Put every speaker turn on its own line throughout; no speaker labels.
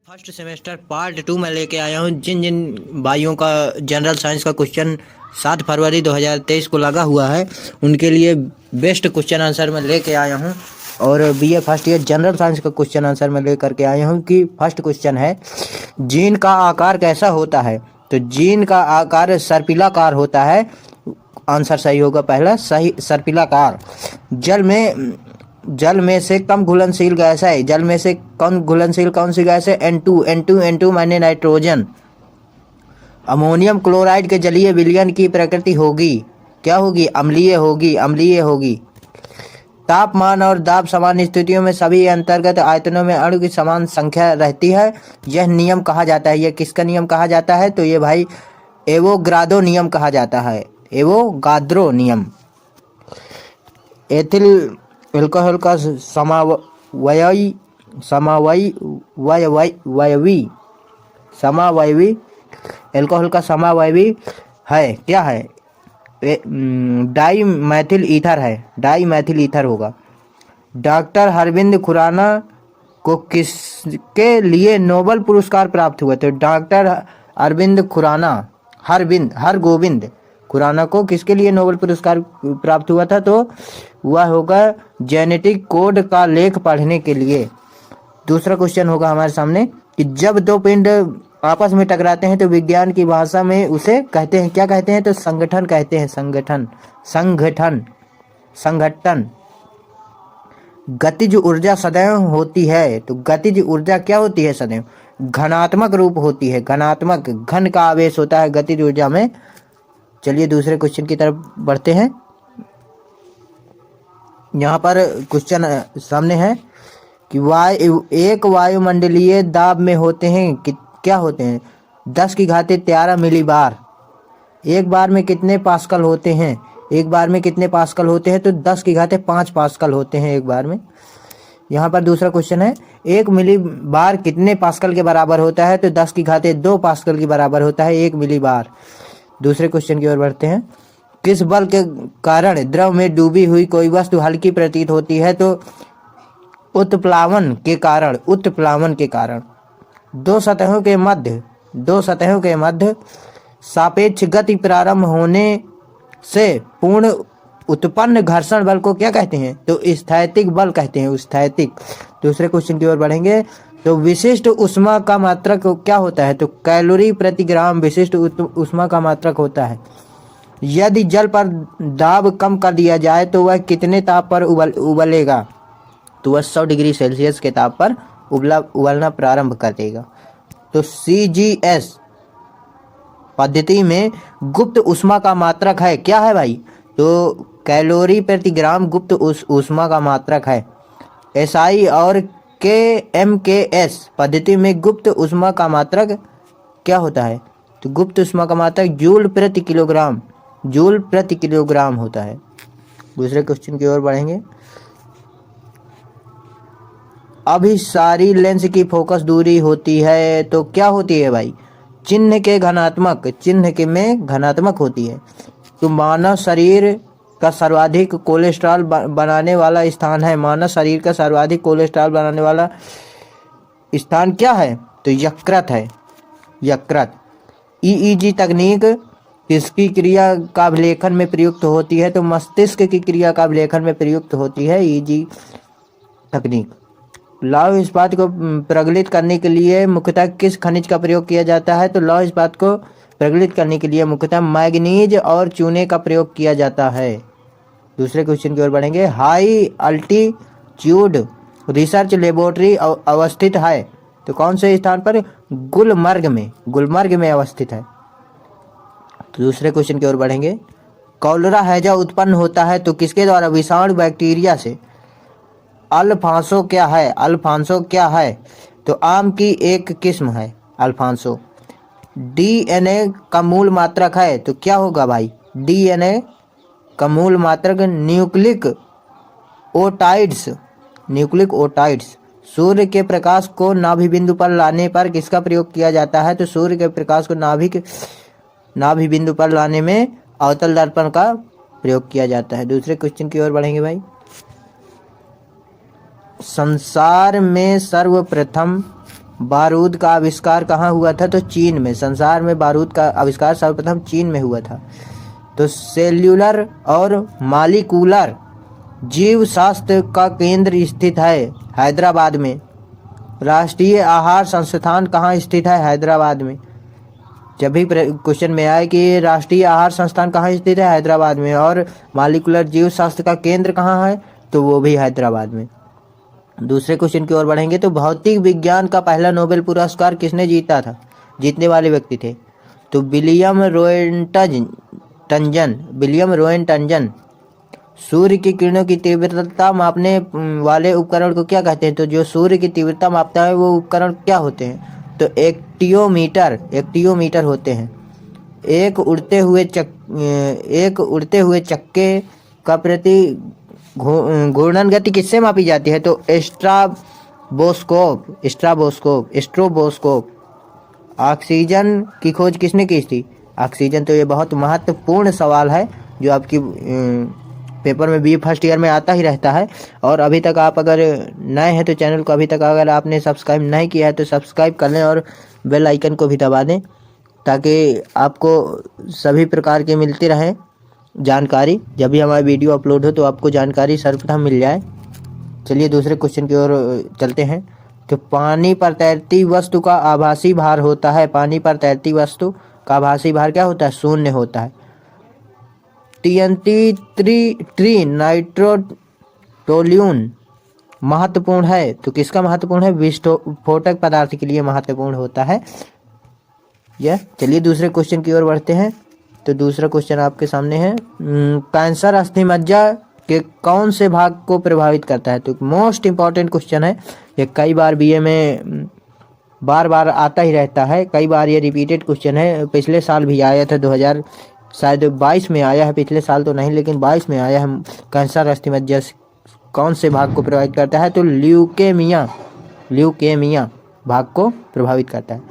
First semester part 2 में लेके आया हूँ। जिन जिन भाइयों का जनरल साइंस का क्वेश्चन 7 फरवरी 2023 को लगा हुआ है उनके लिए बेस्ट क्वेश्चन आंसर मैं लेके आया हूँ। और BA first year general science का क्वेश्चन आंसर मैं लेकर के आया हूँ कि फर्स्ट क्वेश्चन है, जीन का आकार कैसा होता है? तो जीन का आकार सर्पिलाकार होता है। आंसर सही होगा पहला, सही सर्पिलाकार। जल में से कम घुलनशील गैस है। जल में से कम घुलनशील कौन सी गैस है? N2 माने नाइट्रोजन। अमोनियम क्लोराइड के जलीय विलयन की प्रकृति होगी, क्या होगी? अम्लीय होगी, अम्लीय होगी। तापमान और दाब समान स्थितियों में सभी अंतर्गत आयतनों में अणु की समान संख्या रहती है। यह नियम कहा जाता है, यह किसका नियम कहा जाता है? तो ये भाई एवोगाद्रो नियम कहा जाता है, एवोगाद्रो नियम। एथिल अल्कोहल का समावयवी अल्कोहल का समावयवी है, क्या है? डाई मैथिल ईथर है, डाई मैथिल ईथर होगा। डॉक्टर अरविंद खुराना को किसके लिए नोबेल पुरस्कार प्राप्त हुआ? तो डॉक्टर अरविंद खुराना, हरगोविंद खुराना को किसके लिए नोबेल पुरस्कार प्राप्त हुआ था? तो वह होगा जेनेटिक कोड का लेख पढ़ने के लिए। दूसरा क्वेश्चन होगा हमारे सामने कि जब दो पिंड आपस में टकराते हैं तो विज्ञान की भाषा में उसे कहते हैं, क्या कहते हैं? तो संगठन कहते हैं, संगठन। गतिज ऊर्जा सदैव होती है, तो गतिज ऊर्जा क्या होती है? सदैव घनात्मक रूप होती है, घनात्मक, घन का आवेश होता है गतिज ऊर्जा में। चलिए दूसरे क्वेश्चन की तरफ बढ़ते हैं। यहाँ पर क्वेश्चन सामने है कि एक वायुमंडलीय दाब में होते हैं कि क्या होते हैं? 10⁻13 मिलीबार। एक बार में कितने पास्कल होते हैं? एक बार में कितने पास्कल होते हैं? तो 10⁵5 पास्कल होते हैं एक बार में। यहाँ पर दूसरा क्वेश्चन है, 1 मिली बार कितने पास्कल के बराबर होता है? तो 10⁻2 पास्कल के बराबर होता है 1 मिली बार। दूसरे क्वेश्चन की ओर बढ़ते हैं। किस बल के कारण द्रव में डूबी हुई कोई वस्तु हल्की प्रतीत होती है? तो उत्प्लावन के कारण। दो सतहों के मध्य सापेक्ष गति प्रारंभ होने से पूर्ण उत्पन्न घर्षण बल को क्या कहते हैं? तो स्थैतिक बल कहते हैं, स्थैतिक। दूसरे क्वेश्चन की ओर बढ़ेंगे। तो विशिष्ट ऊष्मा का मात्रक क्या होता है? तो कैलोरी प्रति ग्राम विशिष्ट ऊष्मा का मात्रक होता है। यदि जल पर दाब कम कर दिया जाए तो वह कितने ताप पर उबलेगा? तो वह 100 डिग्री सेल्सियस के ताप पर उबलना प्रारंभ कर देगा। तो CGS पद्धति में गुप्त ऊष्मा का मात्रक है, क्या है भाई? तो कैलोरी प्रति ग्राम गुप्त ऊष्मा का मात्रक है। SI और KMKS पद्धति में गुप्त ऊष्मा का मात्रक क्या होता है? तो गुप्त ऊष्मा का मात्रक जूल प्रति किलोग्राम होता है। दूसरे क्वेश्चन की ओर बढ़ेंगे। अभिसारी लेंस की फोकस दूरी होती है, तो क्या होती है भाई? चिन्ह में घनात्मक होती है। तो मानव शरीर का सर्वाधिक कोलेस्ट्रॉल बनाने वाला स्थान है, मानव शरीर का सर्वाधिक कोलेस्ट्रॉल बनाने वाला स्थान क्या है? तो यकृत है, यकृत। EEG तकनीक किसकी क्रिया का अभिलेखन में प्रयुक्त होती है? तो मस्तिष्क की क्रिया का अभिलेखन में प्रयुक्त होती है EEG तकनीक। लौह इस्पात को प्रज्वलित करने के लिए मुख्यतः किस खनिज का प्रयोग किया जाता है? तो लौह इस्पात को प्रज्वलित करने के लिए मुख्यतः मैग्नीज और चूने का प्रयोग किया जाता है। दूसरे क्वेश्चन की ओर बढ़ेंगे। हाई अल्टीट्यूड रिसर्च लेबोरेटरी अवस्थित है, तो कौन से स्थान पर? गुलमर्ग में अवस्थित है। तो दूसरे क्वेश्चन की ओर बढ़ेंगे। कॉलरा हैजा उत्पन्न होता है तो किसके द्वारा? विषाणु बैक्टीरिया से। अल्फांसो क्या है? तो आम की एक किस्म है अल्फांसो। DNA का मूल मात्रक है, तो क्या होगा भाई? DNA का मूल मात्रक न्यूक्लिक ओटाइड्स। सूर्य के प्रकाश को नाभि बिंदु पर लाने पर किसका प्रयोग किया जाता है? तो सूर्य के प्रकाश को नाभि बिंदु पर लाने में अवतल दर्पण का प्रयोग किया जाता है। दूसरे क्वेश्चन की ओर बढ़ेंगे भाई। संसार में सर्वप्रथम बारूद का आविष्कार कहाँ हुआ था? तो चीन में। संसार में बारूद का आविष्कार सर्वप्रथम चीन में हुआ था। तो सेल्यूलर और मालिकुलर जीव शास्त्र का केंद्र स्थित है हैदराबाद में। राष्ट्रीय आहार संस्थान कहाँ स्थित है? हैदराबाद में। जब भी क्वेश्चन में आए कि राष्ट्रीय आहार संस्थान कहाँ स्थित है? हैदराबाद में। और मालिकुलर जीव शास्त्र का केंद्र कहाँ है? तो वो भी हैदराबाद में। दूसरे क्वेश्चन की ओर बढ़ेंगे। तो भौतिक विज्ञान का पहला नोबेल पुरस्कार किसने जीता था? जीतने वाले व्यक्ति थे तो विलियम रोएंटनजन। सूर्य की किरणों की तीव्रता मापने वाले उपकरण को क्या कहते हैं? तो जो सूर्य की तीव्रता मापता है वो उपकरण क्या होते हैं? तो एक्टियोमीटर होते हैं। एक उड़ते हुए चक्के का प्रति घूर्णन गति किससे मापी जाती है? तो स्ट्रोबोस्कोप। ऑक्सीजन की खोज किसने की थी? ऑक्सीजन। तो ये बहुत महत्वपूर्ण सवाल है जो आपकी पेपर में बीए फर्स्ट ईयर में आता ही रहता है। और अभी तक आप अगर नए हैं तो चैनल को अभी तक अगर आपने सब्सक्राइब नहीं किया है तो सब्सक्राइब कर लें और बेल आइकन को भी दबा दें ताकि आपको सभी प्रकार के मिलती रहे जानकारी। जब भी हमारी वीडियो अपलोड हो तो आपको जानकारी सर्वप्रथम मिल जाए। चलिए दूसरे क्वेश्चन की ओर चलते हैं। तो पानी पर तैरती वस्तु का आभासी भार होता है। पानी पर तैरती वस्तु का आभासी भार क्या होता है? शून्य होता है। TNT ट्री नाइट्रोटोल्यून महत्वपूर्ण है तो किसका महत्वपूर्ण है? विस्फोटक पदार्थ के लिए महत्वपूर्ण होता है यह। चलिए दूसरे क्वेश्चन की ओर बढ़ते हैं। तो दूसरा क्वेश्चन आपके सामने है। कैंसर अस्थिमज्जा के कौन से भाग को प्रभावित करता है? तो मोस्ट इंपॉर्टेंट क्वेश्चन है ये, कई बार बीए में बार बार आता ही रहता है। कई बार ये रिपीटेड क्वेश्चन है। पिछले साल भी आया था 2022 में आया है। पिछले साल तो नहीं लेकिन 22 में आया है। कैंसर अस्थिमज्जा कौन से भाग को प्रभावित करता है? तो ल्यूकेमिया भाग को प्रभावित करता है।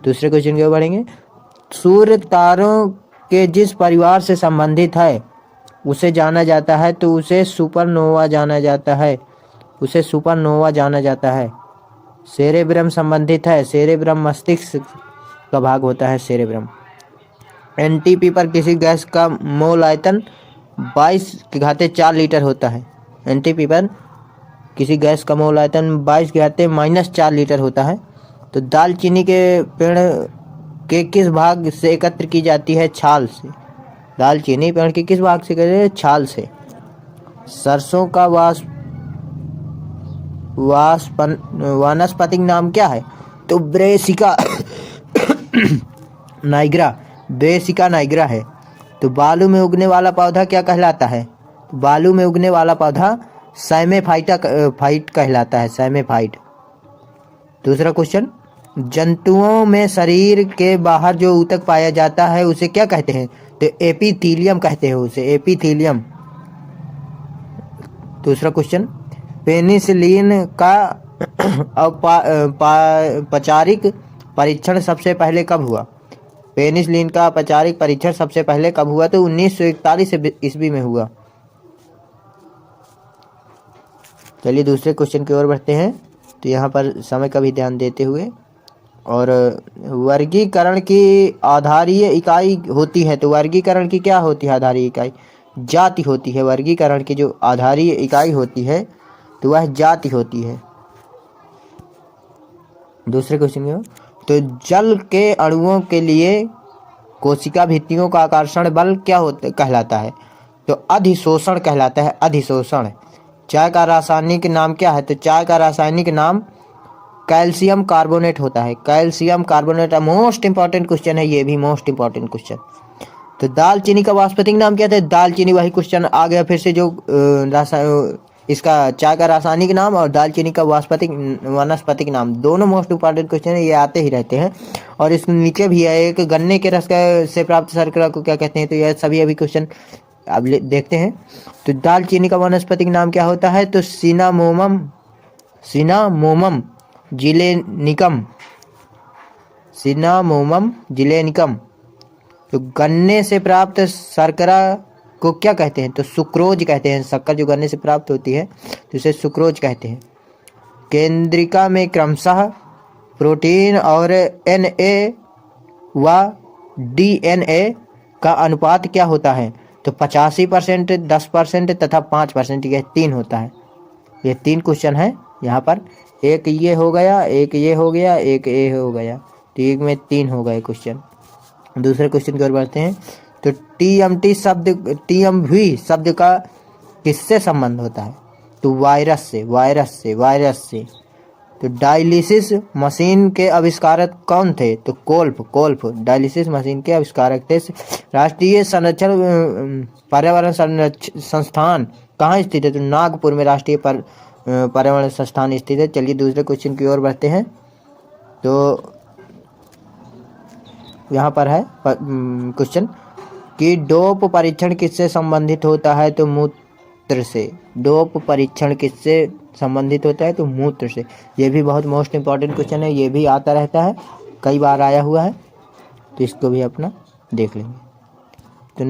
दूसरे क्वेश्चन की ओर बढ़ेंगे। सूर्य तारों के जिस परिवार से संबंधित है उसे जाना जाता है तो उसे सुपरनोवा जाना जाता है। सेरेब्रम संबंधित है। सेरेब्रम मस्तिष्क का भाग होता है सेरेब्रम। एनटीपी पर किसी गैस का मोल आयतन 22⁴ लीटर होता है। एनटीपी पर किसी गैस का मोल आयतन 22⁻⁻4 लीटर होता है। तो दालचीनी के पेड़ के किस भाग से एकत्र की जाती है? छाल से। दालचीनी पेड़ के किस भाग से एकत्र? छाल से। सरसों का वानस्पतिक नाम क्या है? तो ब्रेसिका नाइग्रा है। तो बालू में उगने वाला पौधा क्या कहलाता है? बालू में उगने वाला पौधा साइमेफाइट कहलाता है। साइमेफाइट। दूसरा क्वेश्चन। जंतुओं में शरीर के बाहर जो ऊतक पाया जाता है उसे क्या कहते हैं? तो एपिथीलियम कहते हैं उसे, एपिथीलियम। दूसरा क्वेश्चन। पेनिसिलिन का औपचारिक परीक्षण सबसे पहले कब हुआ? पेनिसिलिन का औपचारिक परीक्षण सबसे पहले कब हुआ? तो 1941 ईस्वी में हुआ। चलिए दूसरे क्वेश्चन की ओर बढ़ते हैं। तो यहाँ पर समय का भी ध्यान देते हुए, और वर्गीकरण की आधारीय इकाई होती है। तो वर्गीकरण की क्या होती है आधारीय इकाई? जाति होती है। वर्गीकरण की जो आधारीय इकाई होती है तो वह जाति होती है। दूसरे क्वेश्चन की ओर। तो जल के अणुओं के लिए कोशिका भित्तियों का आकर्षण बल क्या कहलाता है? तो अधिशोषण कहलाता है। अधिशोषण। चाय का रासायनिक नाम क्या है? तो चाय का रासायनिक नाम कैल्शियम कार्बोनेट होता है। Calcium carbonate most important question है, ये भी मोस्ट इंपॉर्टेंट क्वेश्चन। तो दालचीनी का वानस्पतिक नाम क्या था? दालचीनी, वही क्वेश्चन आ गया फिर से, जो इसका चाय का रासायनिक नाम और दालचीनी का वानस्पतिक नाम, दोनों मोस्ट इंपॉर्टेंट क्वेश्चन है, ये आते ही रहते हैं। और इसके नीचे भी है एक, गन्ने के रस से प्राप्त शर्करा को क्या कहते हैं? तो यह सभी अभी क्वेश्चन अब देखते हैं। तो दालचीनी का वानस्पतिक नाम क्या होता है? तो सिनामोमम जिलेनिकम। तो गन्ने से प्राप्त शर्करा को क्या कहते हैं? तो सुक्रोज कहते हैं। शक्कर जो गन्ने से प्राप्त होती है तो इसे सुक्रोज कहते हैं। केंद्रिका में क्रमशः प्रोटीन और Na व DNA का अनुपात क्या होता है? तो 85%, 10% तथा 5%, यह 3 होता है। ये 3 क्वेश्चन है यहाँ पर। एक ये हो गया, एक ये हो गया, एक ये हो गया, तो एक में 3 हो गए क्वेश्चन। दूसरे क्वेश्चन की ओर बढ़ते हैं। तो TMT शब्द का किससे संबंध होता है? तो वायरस से। तो डायलिसिस मशीन के आविष्कारक कौन थे? तो कोल्फ डायलिसिस मशीन के आविष्कारक थे। राष्ट्रीय संरक्षण पर्यावरण संस्थान कहाँ स्थित है? तो नागपुर में राष्ट्रीय पर्यावरण संस्थान स्थित है। चलिए दूसरे क्वेश्चन की ओर बढ़ते हैं। तो यहाँ पर है क्वेश्चन कि डोप परीक्षण किससे संबंधित होता है? तो मूत्र से। डोप परीक्षण किससे संबंधित होता है? तो मूत्र से। ये भी बहुत मोस्ट इम्पॉर्टेंट क्वेश्चन है, ये भी आता रहता है, कई बार आया हुआ है, तो इसको भी अपना देख लेंगे। तो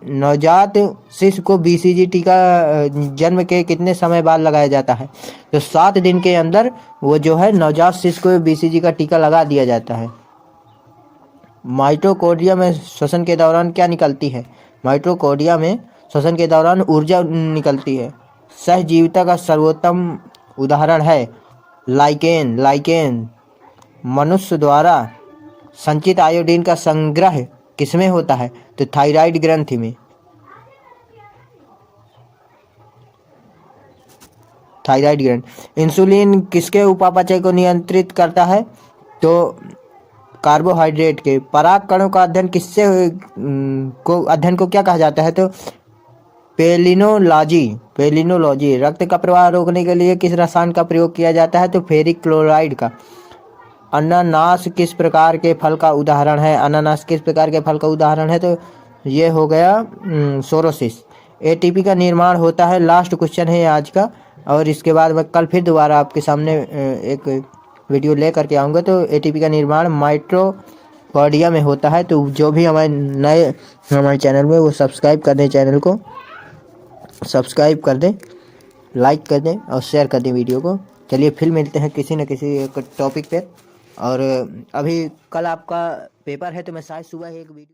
नवजात शिशु को BCG टीका जन्म के कितने समय बाद लगाया जाता है? तो 7 दिन के अंदर वो जो है नवजात शिशु को BCG का टीका लगा दिया जाता है। माइटोकॉन्ड्रिया में श्वसन के दौरान क्या निकलती है? माइटोकॉन्ड्रिया में श्वसन के दौरान ऊर्जा निकलती है। सहजीविता का सर्वोत्तम उदाहरण है लाइकेन। मनुष्य द्वारा संचित आयोडीन का संग्रह किसमें होता है? तो थायराइड ग्रंथि में। थायराइड ग्रंथि। इंसुलिन किसके उपापचय को नियंत्रित करता है? तो कार्बोहाइड्रेट के। पराग कणों का अध्ययन अध्ययन को क्या कहा जाता है? तो पेलिनोलॉजी। रक्त का प्रवाह रोकने के लिए किस रसायन का प्रयोग किया जाता है? तो फेरिक क्लोराइड का। अनानास किस प्रकार के फल का उदाहरण है? अनानास किस प्रकार के फल का उदाहरण है? तो ये हो गया सोरोसिस। ATP का निर्माण होता है। लास्ट क्वेश्चन है आज का, और इसके बाद मैं कल फिर दोबारा आपके सामने एक वीडियो ले करके आऊँगा। तो ATP का निर्माण माइटोकॉन्ड्रिया में होता है। तो जो भी हमारे चैनल में वो सब्सक्राइब कर दें, चैनल को सब्सक्राइब कर दें, लाइक कर दें और शेयर कर दें वीडियो को। चलिए फिर मिलते हैं किसी न किसी एक टॉपिक पे। और अभी कल आपका पेपर है, तो मैं शायद सुबह एक वीडियो